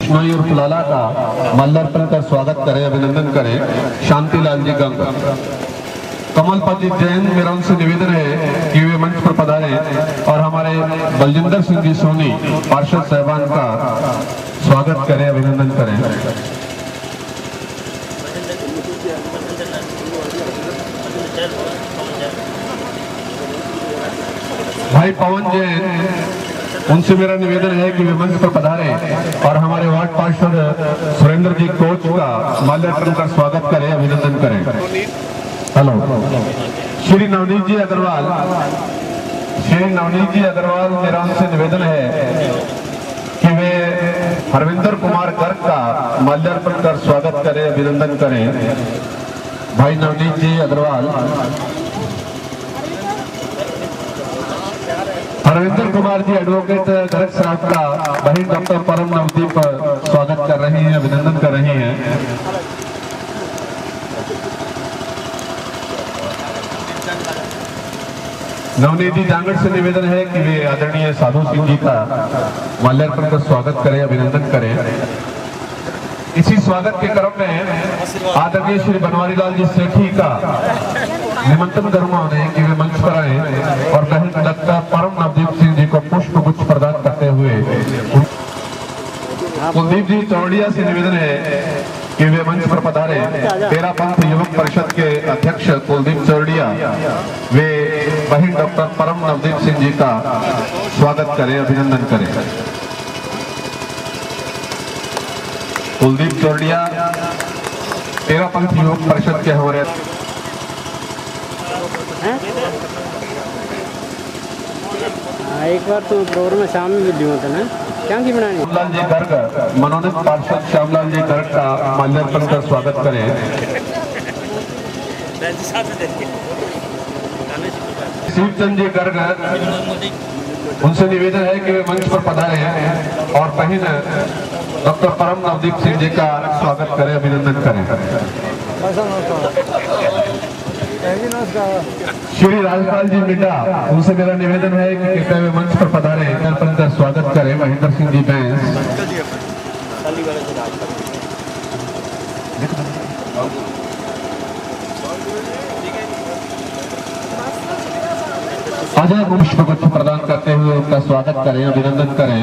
बिश्नोई और फुलाला का माल्यार्पण कर स्वागत करें, अभिनंदन करें। शांतिलाल जी गंग। कमलपति जैन, मेरा उनसे निवेदन है कि वे मंच पर पधारें और हमारे बलजिंदर सिंह जी सोनी पार्षद साहबान का स्वागत करें, अभिनंदन करें। भाई पवन जैन, उनसे मेरा निवेदन है कि वे मंच पर पधारें और हमारे वार्ड पार्षद सुरेंद्र जी कोच का माल्यार्पण कर स्वागत करें, अभिनंदन करें। हेलो। श्री नवनीत जी अग्रवाल, मेरा उनसे निवेदन है कि वे हरविंदर कुमार गर्ग का माल्यार्पण कर स्वागत करें, अभिनंदन करें। भाई नवनीत जी अग्रवाल। हरविंदर कुमार जी एडवोकेट गर्ग साहब का बहन डॉक्टर परम नवदीप स्वागत कर रही हैं, अभिनंदन कर रही हैं। नवनीत जी जांगड़ से निवेदन है कि वे आदरणीय साधु सिंह जी का माल्यार्पण कर स्वागत करें, अभिनंदन करें। इसी स्वागत के क्रम में आदरणीय श्री बनवारी लाल जी सेठी का निमंत्रण करूंगा उन्हें कि वे मंच पर आए और बहन डॉक्टर परम नवदीप सिंह जी को पुष्प गुच्छ प्रदान करते हुए। कुलदीप जी चौड़िया से निवेदन है कि वे मंच पर पधारे। तेरा पंथ युवक परिषद के अध्यक्ष कुलदीप चौड़िया वे बहन डॉक्टर परम नवदीप सिंह जी का स्वागत करें, अभिनंदन करें। कुलदीप चौड़िया तेरा पंथ युवक परिषद के हमारे। एक बार तो प्रोग्राम में शाम में वीडियो होता ना, क्या की बनानी। श्यामलाल जी गर्ग, मनोनीत पार्षद श्यामलाल जी गर्ग का माल्यार्पण कर स्वागत करें। शिवचंद जी गर्ग, उनसे निवेदन है कि वे मंच पर पधारें और बहन डॉक्टर परम नवदीप सिंह जी का स्वागत करें, अभिनंदन करें। श्री राजपाल जी मिड्डा, उनसे मेरा निवेदन है कि कृपया वे मंच पर पधारें, माल्यार्पण कर स्वागत करें। महेंद्र सिंह जी बैंस। अजय पुष्प गुच्छ प्रदान करते हुए उनका स्वागत करें, अभिनंदन करें।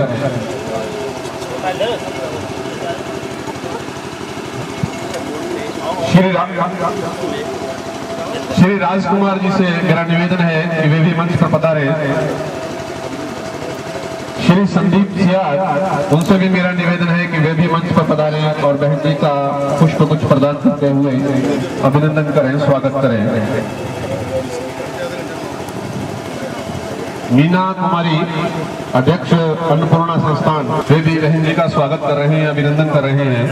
श्री राजकुमार जी से मेरा निवेदन है कि वे भी मंच पर पधारे। श्री संदीप सियार, उनसे भी मेरा निवेदन है कि वे भी मंच पर पधारे और बहन जी का पुष्प गुच्छ प्रदान करते हुए अभिनंदन करें, स्वागत करें। मीना कुमारी, अध्यक्ष अन्नपूर्णा संस्थान, वे भी बहन जी का स्वागत कर रहे हैं, अभिनंदन कर रहे हैं।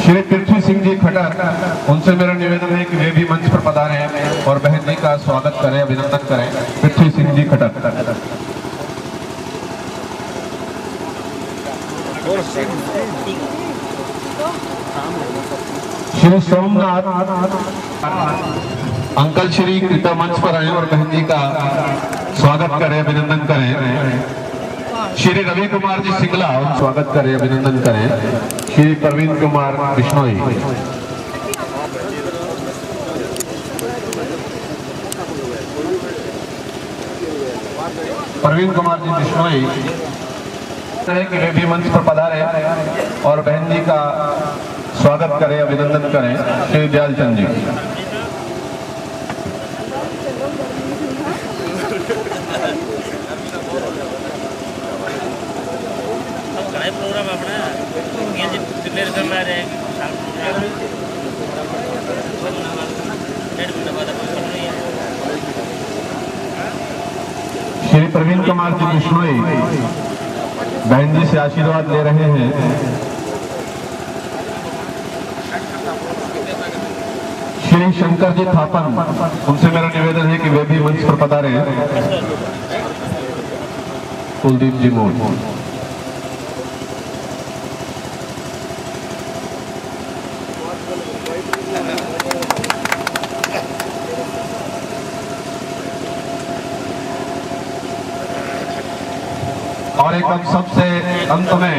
श्री पृथ्वी सिंह जी खटर, उनसे मेरा निवेदन है कि वे भी मंच पर पधारें और बहन जी का स्वागत करें, अभिनंदन करें। पृथ्वी सिंह जी खटर। श्री सोमनाथ अंकल श्री कृपया मंच पर आए और बहन जी का स्वागत करें, अभिनंदन करें। श्री रवि कुमार जी सिंगला, स्वागत करें, अभिनंदन करें। श्री प्रवीण कुमार बिश्नोई। प्रवीण कुमार जी बिश्नोई कि वे भी मंच पर पधारे और बहन जी का स्वागत करें, अभिनंदन करें। श्री दयालचंद जी। प्रोग्राम अपना ये डिक्लेयर करना रहेगा। श्री प्रवीण कुमार जी बिश्नोई बहन जी से आशीर्वाद ले रहे हैं। श्री शंकर जी थापन, उनसे मेरा निवेदन है कि वे भी मंच पर पधारे। कुलदीप जी मोड़। और एक हम सबसे अंत में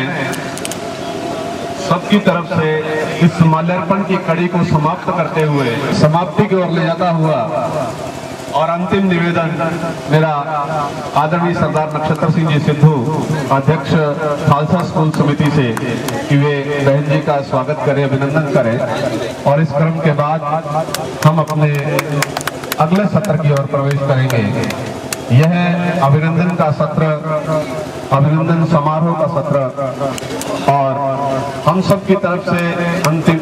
सबकी तरफ से इस माल्यार्पण की कड़ी को समाप्त करते हुए समाप्ति की ओर ले जाता हुआ और अंतिम निवेदन मेरा आदरणीय सरदार नक्षत्र सिंह जी सिद्धू, अध्यक्ष खालसा स्कूल समिति से, कि वे बहन जी का स्वागत करें, अभिनंदन करें और इस क्रम के बाद हम अपने अगले सत्र की ओर प्रवेश करेंगे। यह अभिनंदन का सत्र, अभिनंदन समारोह का सत्र और हम सब की तरफ से अंतिम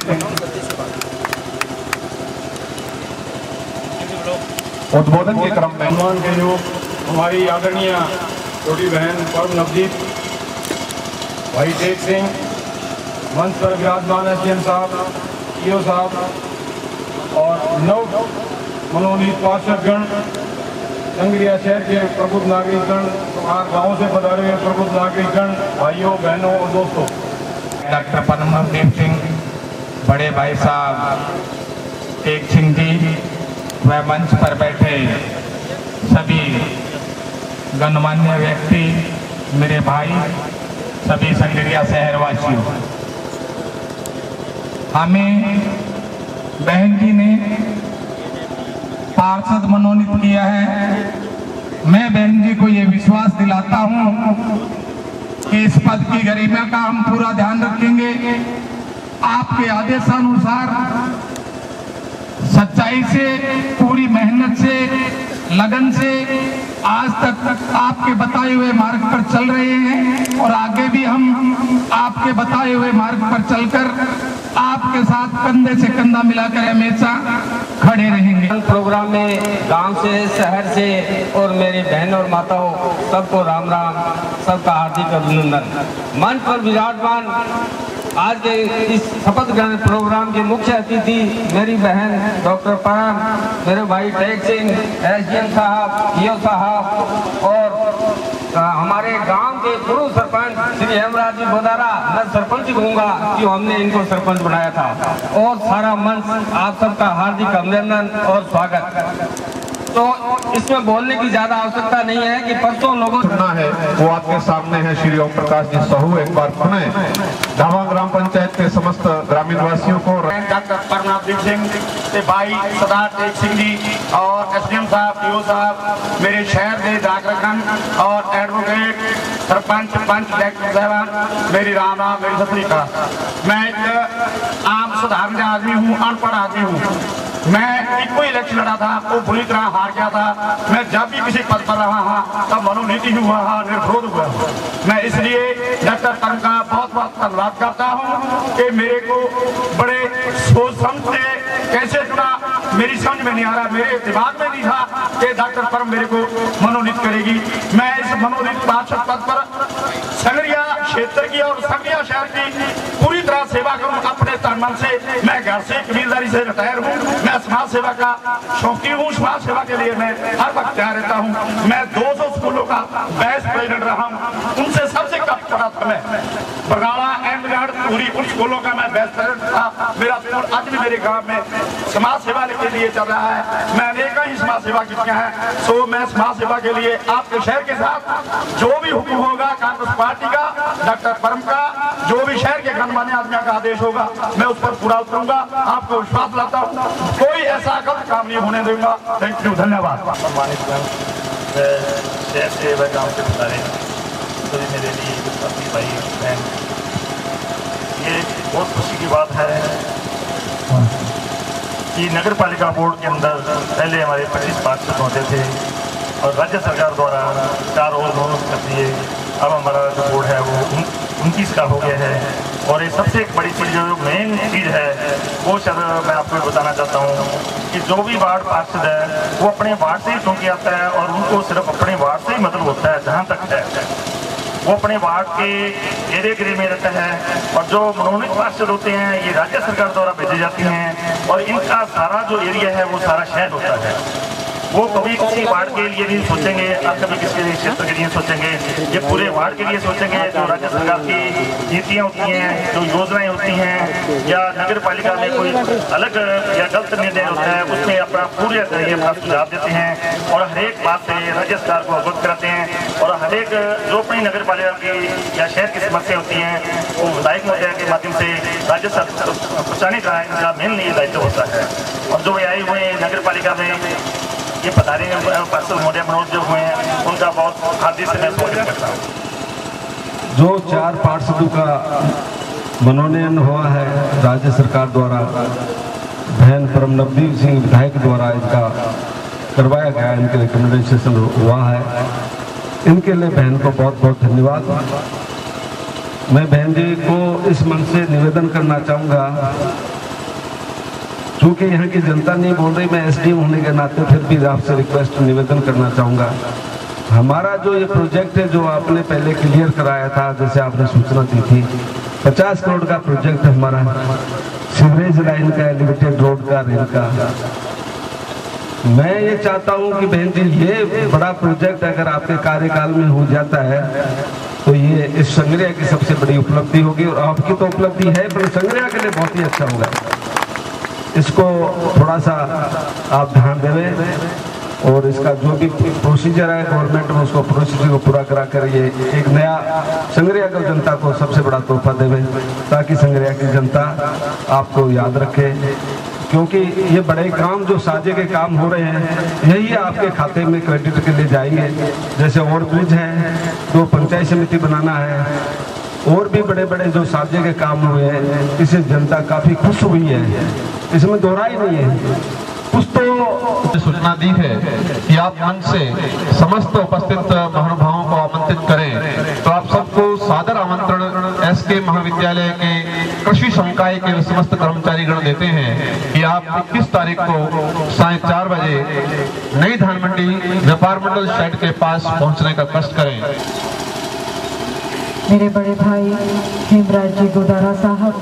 उद्बोधन के क्रम में सम्मान के योग हमारी आदरणीय छोटी बहन परम नवदीप भाई टेक सिंह, मंच पर विराजमान एसडीएम साहब, ईओ साहब और नव मनोनीत पार्षदगण, संगरिया शहर के प्रबुद्ध नागरिकगण, बाहर गाँव से पधारे हुए प्रबुद्ध नागरिकगण, भाइयों बहनों और दोस्तों। डॉक्टर परम नवदीप सिंह, बड़े भाई साहब टेक सिंह जी व मंच पर बैठे सभी गणमान्य व्यक्ति, मेरे भाई, सभी संगरिया शहरवासियों, हमें बहन जी ने पार्षद मनोनीत किया है। मैं बहन जी को ये विश्वास दिलाता हूं कि इस पद की गरिमा का हम पूरा ध्यान रखेंगे। आपके आदेशानुसार सच्चाई से, पूरी मेहनत से, लगन से आज तक आपके बताए हुए मार्ग पर चल रहे हैं और आगे भी हम आपके बताए हुए मार्ग पर चलकर आपके साथ कंधे से कंधा मिलाकर हमेशा खड़े रहेंगे। प्रोग्राम में गांव से, शहर से और मेरी बहन और माताओं सबको राम राम, सबका हार्दिक अभिनंदन। मंच पर विराजमान आज के इस शपथ ग्रहण प्रोग्राम के मुख्य अतिथि मेरी बहन डॉक्टर परम, मेरे भाई टेक सिंह, एसडीएम साहब, ईओ साहब और हमारे गांव के पूर्व सरपंच श्री हेमराज जी बोदारा। मैं सरपंच कहूँगा कि हमने इनको सरपंच बनाया था, और सारा मंच आप सबका हार्दिक अभिनंदन और स्वागत। तो इसमें बोलने की ज्यादा आवश्यकता नहीं है कि परसों लोगों सुनना है वो आपके सामने है। श्री ओम प्रकाश जी सहू एक बार सुने ढावा ग्राम पंचायत के समस्त ग्रामीण वासियों को। डॉक्टर परमनाथ सिंह के भाई सरदार टेक सिंह जी और एसडीएम साहब, ईओ साहब, मेरे शहर के नागरिकगण और एडवोकेट, सरपंच, पंच, डायरेक्टर साहबान, मेरी राम राम, मेरी सत श्री अकाल। मैं एक आम साधारण आदमी हूँ, अनपढ़ आदमी हूँ। मैं एक कोई इलेक्शन लड़ा था, वो बुरी तरह हार गया था। मैं जब भी किसी पद पर रहा हाँ तब मनोनीति हुआ हाँ, निर्विरोध हुआ। मैं इसलिए डॉक्टर परम का बहुत बहुत धन्यवाद करता हूँ कि मेरे को बड़े सोच समझ से कैसे चुना, मेरी समझ में नहीं आ रहा, मेरे दिमाग में नहीं था कि डॉक्टर परम मेरे को मनोनीत करेगी। मैं इस मनोनीत पार्षद पद पर संगरिया क्षेत्र की और संगरिया शहर की पूरी तरह सेवा करूँ अपने तन मन से। मैं घर से कबीलदारी से रिटायर हूँ। मैं समाज सेवा का शौकीन हूँ। समाज सेवा के लिए मैं हर वक्त तैयार रहता हूँ। मैं 200 स्कूलों का बेस्ट प्रेसिडेंट रहा हूँ। उनसे सबसे कम पढ़ा था मैं। बरनाला, अहमदगढ़, पूरी उन स्कूलों का मैं बेस्ट प्रेसिडेंट था। मेरा स्कूल आज भी मेरे गाँव में समाज सेवा के लिए चल रहा है। मैं अनेक ही समाज सेवा की हैं। सो मैं समाज सेवा के लिए आपके शहर के साथ जो भी हुक्म होगा कांग्रेस पार्टी का, डॉक्टर परम का, जो भी शहर के गणमान्य आदमियों का आदेश होगा मैं उस पर पूरा उतरूंगा। आपको विश्वास दिलाता हूँ कोई ऐसा गलत काम नहीं होने दूंगा। थैंक यू, धन्यवाद। सम्मानित शहर से व गाँव से बता सभी मेरे लिए अपनी भाई बहन, ये बहुत खुशी की बात है कि नगर पालिका बोर्ड के अंदर पहले हमारे 25 पार्षद होते थे और राज्य सरकार द्वारा 4 और मनोनीत कर दिए। अब हमारा जो बोर्ड है वो 29 का हो गया है। और ये सबसे एक बड़ी चीज़, जो मेन चीज़ है वो शायद मैं आपको बताना चाहता हूँ कि जो भी वार्ड पार्षद है वो अपने वार्ड से ही चुन के आता है और उनको सिर्फ अपने वार्ड से ही मतलब होता है। जहाँ तक है वो अपने वार्ड के एरिया में रहता है। और जो मनोनीत पार्षद होते हैं ये राज्य सरकार द्वारा भेजे जाते हैं और इनका सारा जो एरिया है वो सारा शहर होता है। वो कभी किसी वार्ड के लिए नहीं सोचेंगे और कभी किसी क्षेत्र के लिए सोचेंगे, ये पूरे वार्ड के लिए सोचेंगे। जो राज्य सरकार की नीतियाँ होती हैं, जो योजनाएं होती हैं, या नगर पालिका में कोई अलग या गलत निर्णय होता है, उसमें अपना पूरे अपना सुझाव देते हैं और हर एक बात से राज्य सरकार को अवगत कराते हैं। और हर एक जो अपनी नगर पालिका की या शहर की समस्या होती हैं, वो विधायक महोदय के माध्यम से राज्य सरकार पहुँचाने का इनका मेन दायित्व होता है। और जो आए हुए नगर पालिका में ये पधारे पार्षद महोदय मनोज जो हुए हैं, उनका बहुत हार्दिक से मैं स्वागत करता हूँ। जो 4 पार्षदों का मनोनयन हुआ है राज्य सरकार द्वारा, बहन परम नवदीप सिंह विधायक द्वारा इनका करवाया गया, इनके रिकमेंडेशन हुआ है, इनके लिए बहन को बहुत बहुत धन्यवाद। मैं बहन जी को इस मन से निवेदन करना चाहूँगा, क्योंकि यहाँ की जनता नहीं बोल रही, मैं एसडीएम होने के नाते फिर भी आपसे रिक्वेस्ट निवेदन करना चाहूँगा। हमारा जो ये प्रोजेक्ट है, जो आपने पहले क्लियर कराया था, जैसे आपने सूचना दी थी, 50 करोड़ का प्रोजेक्ट है हमारा, सीवरेज लाइन का, एलिवेटेड रोड का, रेल का। मैं ये चाहता हूँ कि बहन जी ये बड़ा प्रोजेक्ट अगर आपके कार्यकाल में हो जाता है तो ये इस संग्रह की सबसे बड़ी उपलब्धि होगी। और आपकी तो उपलब्धि है, पर संग्रह के लिए बहुत ही अच्छा होगा। इसको थोड़ा सा आप ध्यान देवें और इसका जो भी प्रोसीजर है गवर्नमेंट में, उसको प्रोसीजर को पूरा करा कर ये एक नया संग्रह को जनता को सबसे बड़ा तोहफा देवे, ताकि संग्रह की जनता आपको याद रखे। क्योंकि ये बड़े काम जो साझे के काम हो रहे हैं, यही आपके खाते में क्रेडिट के लिए जाएंगे। जैसे ओवर ब्रिज है, 2 पंचायत समिति बनाना है, और भी बड़े बड़े जो साझे के काम हुए हैं, इससे जनता काफ़ी खुश हुई है, इसमें दोहराई नहीं है। कुछ तो सूचना दी है कि आप मंच से समस्त उपस्थित महानुभावों को आमंत्रित करें, तो आप सबको सादर आमंत्रण एसके महाविद्यालय के कृषि संकाय के समस्त कर्मचारीगण देते हैं कि आप 21 तारीख को साय 4 बजे नई धान मंडी व्यापार मंडल शेड के पास पहुंचने का कष्ट करें। मेरे बड़े भाई हेमराज जी गोदारा साहब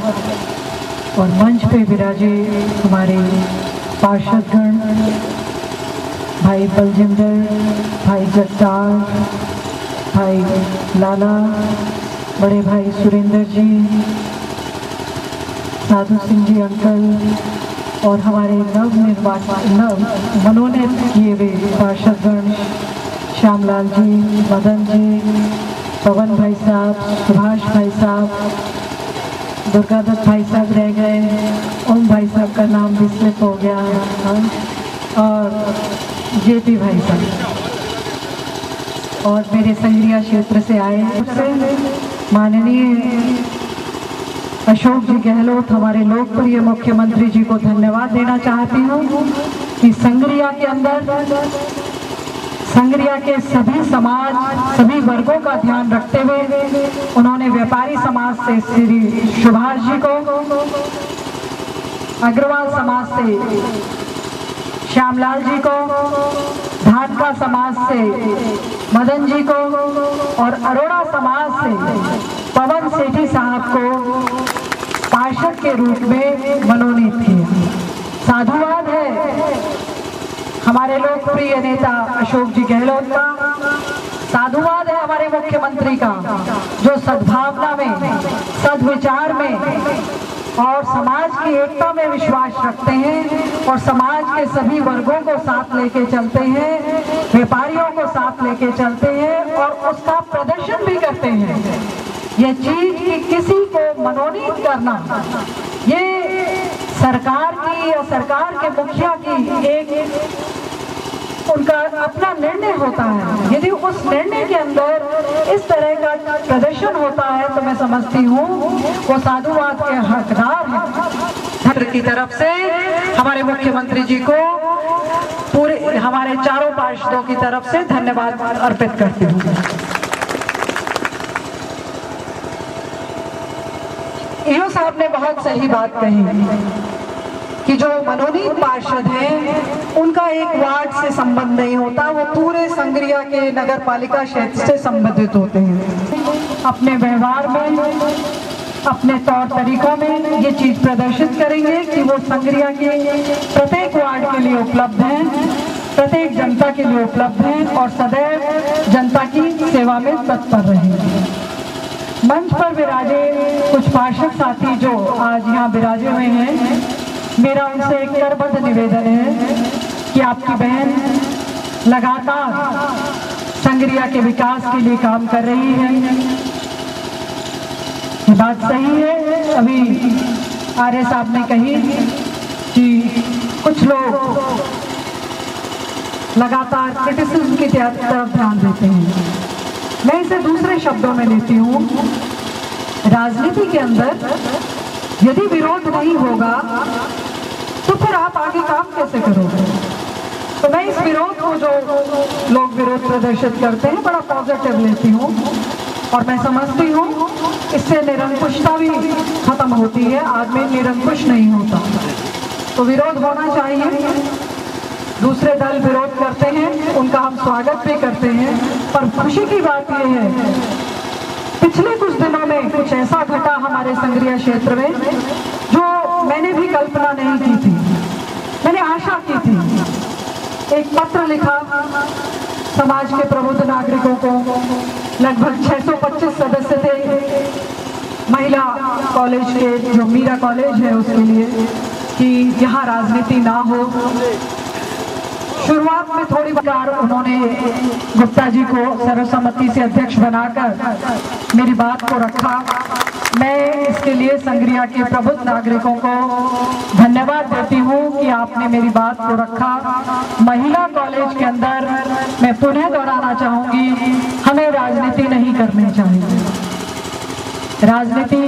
और मंच पे विराजे हमारे पार्षदगण, भाई बलजिंदर, भाई जगतार, भाई लाला, बड़े भाई सुरेंद्र जी, साधु सिंह जी अंकल और हमारे मनोनीत किए हुए पार्षदगण श्यामलाल जी, मदन जी, पवन भाई साहब, सुभाष भाई साहब, दुर्गादत्त भाई साहब रह गए, ओम भाई साहब का नाम भी स्लिप हो गया, और जेपी भाई साहब, और मेरे संगरिया क्षेत्र से आए माननीय अशोक जी गहलोत, हमारे लोकप्रिय मुख्यमंत्री जी को धन्यवाद देना चाहती हूँ कि संगरिया के अंदर संगरिया के सभी समाज, सभी वर्गों का ध्यान रखते हुए उन्होंने व्यापारी समाज से श्री सुभाष जी को, अग्रवाल समाज से श्यामलाल जी को, धानका समाज से मदन जी को और अरोड़ा समाज से पवन सेठी साहब को पार्षद के रूप में मनोनीत किया। साधुवाद है हमारे लोकप्रिय नेता अशोक जी गहलोत का, साधुवाद है हमारे मुख्यमंत्री का, जो सद्भावना में, सद्विचार में और समाज की एकता में विश्वास रखते हैं और समाज के सभी वर्गों को साथ लेके चलते हैं, व्यापारियों को साथ लेके चलते हैं और उसका प्रदर्शन भी करते हैं। ये चीज कि किसी को मनोनीत करना, ये सरकार की या सरकार के मुखिया की एक उनका अपना निर्णय होता है। यदि उस निर्णय के अंदर इस तरह का प्रदर्शन होता है तो मैं समझती हूँ वो साधुवाद के हकदार हैं। की तरफ से हमारे मुख्यमंत्री जी को पूरे हमारे चारों पार्षदों की तरफ से धन्यवाद अर्पित करती हूँ। ईओ साहब ने बहुत सही बात कही कि जो मनोनीत पार्षद हैं उनका एक वार्ड से संबंध नहीं होता, वो पूरे संगरिया के नगर पालिका क्षेत्र से संबंधित होते हैं। अपने व्यवहार में, अपने तौर तरीकों में ये चीज प्रदर्शित करेंगे कि वो संगरिया के प्रत्येक वार्ड के लिए उपलब्ध हैं प्रत्येक जनता के लिए उपलब्ध हैं और सदैव जनता की सेवा में तत्पर रहेंगे। मंच पर विराजे कुछ पार्षद साथी जो आज यहाँ विराजे हुए हैं, मेरा उनसे एक करबद्ध निवेदन है कि आपकी बहन लगातार संगरिया के विकास के लिए काम कर रही है। ये बात सही है, अभी आर्य साहब ने कही कि कुछ लोग लगातार क्रिटिसिज्म की तरफ ध्यान देते हैं। मैं इसे दूसरे शब्दों में लेती हूँ, राजनीति के अंदर यदि विरोध नहीं होगा तो फिर आप आगे काम कैसे करोगे? तो मैं इस विरोध को, जो लोग विरोध प्रदर्शित करते हैं, बड़ा पॉजिटिव लेती हूँ और मैं समझती हूँ इससे निरंकुशता भी खत्म होती है, आदमी निरंकुश नहीं होता। तो विरोध होना चाहिए। दूसरे दल विरोध करते हैं, उनका हम स्वागत भी करते हैं, पर खुशी की बात यह है पिछले कुछ दिनों में कुछ ऐसा घटा हमारे संगरिया क्षेत्र में जो मैंने भी कल्पना नहीं की थी, मैंने आशा की थी। एक पत्र लिखा समाज के प्रबुद्ध नागरिकों को, लगभग 625 सदस्य थे महिला कॉलेज के, जो मीरा कॉलेज है उसके लिए, कि यहाँ राजनीति ना हो। शुरुआत में थोड़ी बार उन्होंने गुप्ता जी को सर्वसम्मति से अध्यक्ष बनाकर मेरी बात को रखा। मैं इसके लिए संगरिया के प्रबुद्ध नागरिकों को धन्यवाद देती हूँ कि आपने मेरी बात को रखा। महिला कॉलेज के अंदर मैं पुनः दोहराना चाहूँगी, हमें राजनीति नहीं करनी चाहिए। राजनीति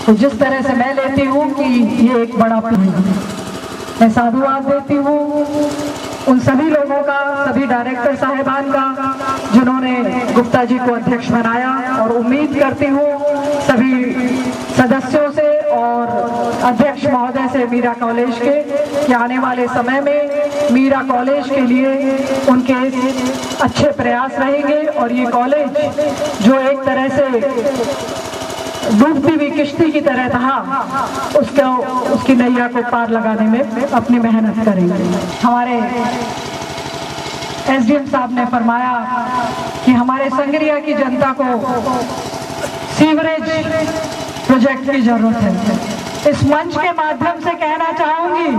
तो जिस तरह से मैं लेती हूँ कि ये एक बड़ा मैं साधुवाद देती हूँ उन सभी लोगों का, सभी डायरेक्टर साहिबान का जिन्होंने गुप्ता जी को अध्यक्ष बनाया, और उम्मीद करती हूँ सभी सदस्यों से और अध्यक्ष महोदय से मीरा कॉलेज के कि आने वाले समय में मीरा कॉलेज के लिए उनके अच्छे प्रयास रहेंगे और ये कॉलेज जो एक तरह से डूबती हुई किश्ती की तरह था, उसकी नैया को पार लगाने में अपनी मेहनत करेंगे। हमारे एसडीएम साहब ने फरमाया कि हमारे संगरिया की जनता को सीवरेज प्रोजेक्ट की जरूरत है। इस मंच के माध्यम से कहना चाहूंगी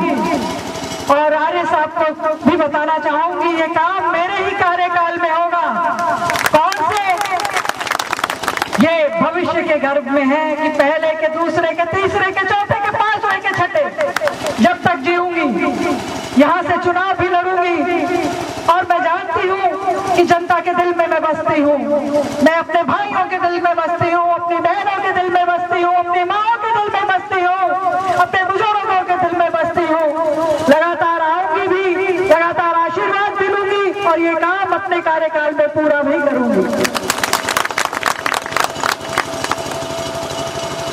और आर्य साहब को भी बताना चाहूंगी, ये काम मेरे ही कार्यकाल में होगा। कौन से ये भविष्य के गर्भ में है कि पहले के, दूसरे के, तीसरे के, चौथे के, पांचवें के, छठे, जब तक जीऊंगी यहाँ से चुनाव भी लड़ूंगी। और मैं जानती हूँ कि जनता के दिल में मैं बसती हूँ, मैं अपने भाइयों के दिल में बसती हूँ, अपनी बहनों के दिल में बसती हूँ, अपनी माँ के दिल में बसती हूँ, अपने बुजुर्गों के दिल में बसती हूँ। लगातार आऊंगी भी, लगातार आशीर्वाद भी लूंगी और ये काम अपने कार्यकाल में पूरा भी करूंगी।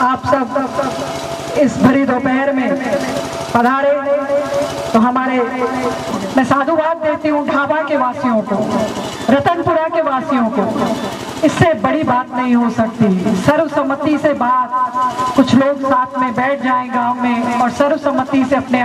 आप सब इस भरी दोपहर में पधारे तो हमारे, मैं साधुवाद देती हूँ ढाबा के वासियों को, रतनपुरा के वासियों को। इससे बड़ी बात नहीं हो सकती। सर्वसम्मति से बात, कुछ लोग साथ में बैठ जाएं गांव में और सर्वसम्मति से अपने